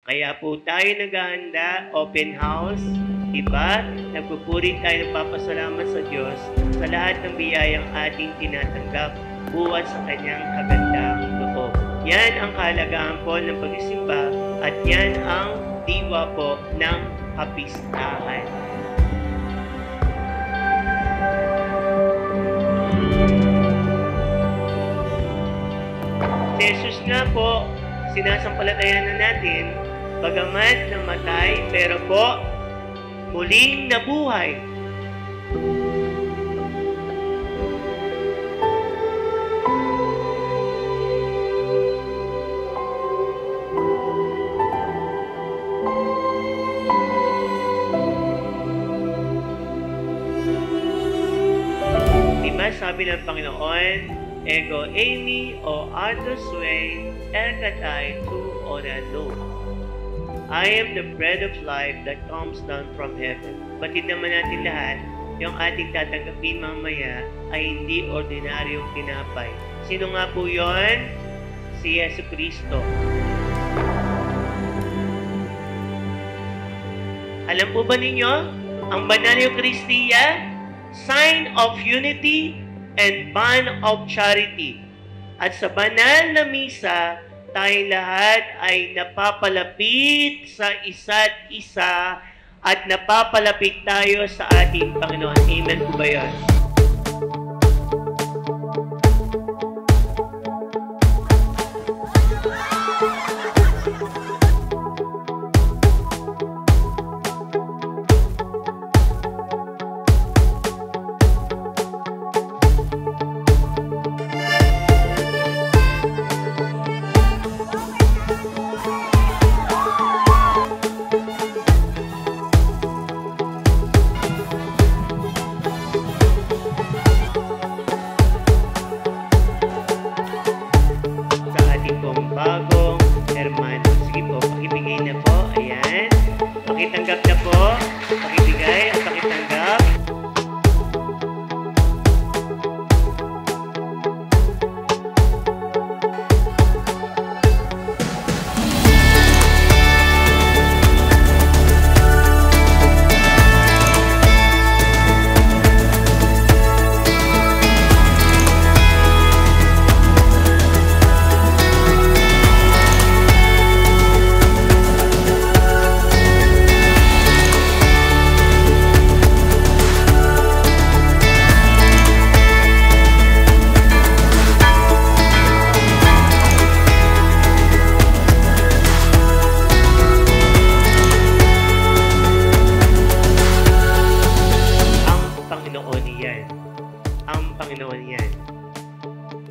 Kaya po tayo naghahanda, open house, diba? Nagpupuri tayo, nagpapasalamat sa Diyos sa lahat ng biyayang ating tinatanggap buhat sa kanyang kagandang loob. Yan ang kahalagahan po ng pagsisimba at yan ang diwa po ng kapistahan. Si Jesus nga po, sinasampalatayan na natin, bagamat namatay, pero po, muling nabuhay. Diba sabi ng Panginoon, Ego eimi o artos sui ergatai tu orado. I am the bread of life that comes down from heaven. Batid naman natin lahat, yung ating tatanggapin mamaya ay hindi ordinaryong tinapay. Sino nga po yun? Si Yesu Cristo. Alam po ba ninyo, ang banal na Eucharistia, sign of unity and bond of charity. At sa banal na misa, tayong lahat ay napapalapit sa isa't isa at napapalapit tayo sa ating Panginoon. Amen po ba yun? Bagong hermano. Sige po, pakibigay na po. Ayan. Pakitanggap na po. Pakibigay at pakitanggap.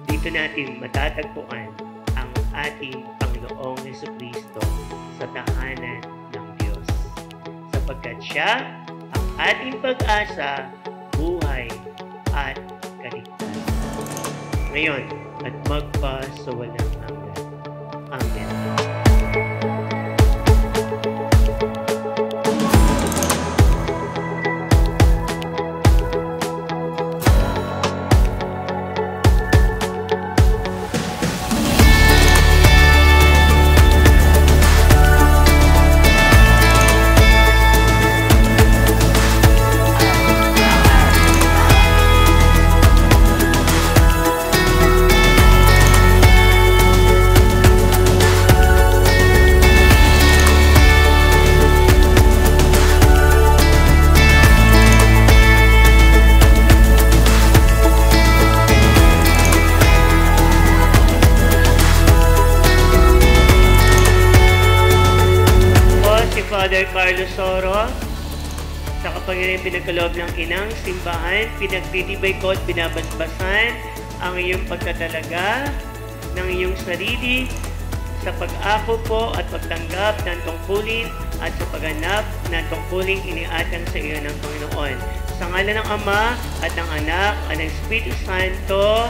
Dito natin matatagpuan ang ating Panginoong Jesucristo sa tahanan ng Diyos. Sapagkat siya ang ating pag-asa, buhay at kaligtasan. Ngayon at magpasawalang hanggan. Amen. Father Carlos Soro, sa kapangyarihan pinagkaloob ng inang simbahan, pinagtitibay ko at binabasbasan ang iyong pagkatalaga ng iyong sarili sa pag-ako po at pagtanggap ng tungkulin at sa pagganap ng tungkuling iniatang sa iyo ng Panginoon. Sa ngalan ng Ama at ng Anak at ng Espiritu Santo,